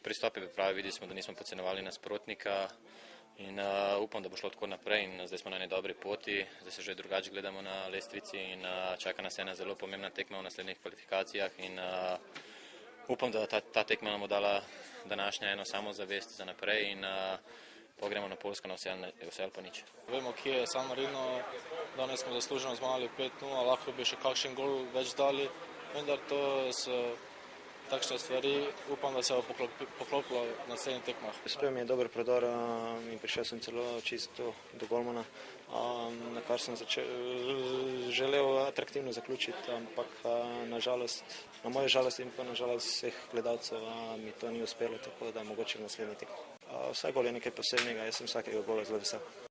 Pristop je pravi, videli smo, da nismo podcenjevali nasprotnika in upam, da bo šlo tako naprej in zdaj smo na eni dobri poti, zdaj se že drugače gledamo na lestvici in čaka nas ena zelo pomembna tekma v naslednjih kvalifikacijah in upam, da ta tekma nam bo dala današnja eno samozavest za naprej in pogremo na Poljsko na vse ali pa nič. Vemo, kje je San Marino, danes smo zasluženo zmagali 5-0, lahko bi še kakšen gol več dali, vendar to so takšne stvari, upam, da se bo poklopilo na naslednjih tekmah. Uspel mi je dober prodor in prišel sem celo čisto do golmana, na kar sem želel atraktivno zaključiti, ampak na mojo žalost in pa na žalost vseh gledalcev mi to ni uspelo, tako da mogoče v naslednji tekmi. Vsak gol je nekaj posebnega, jaz sem vsakega gola zelo vesel.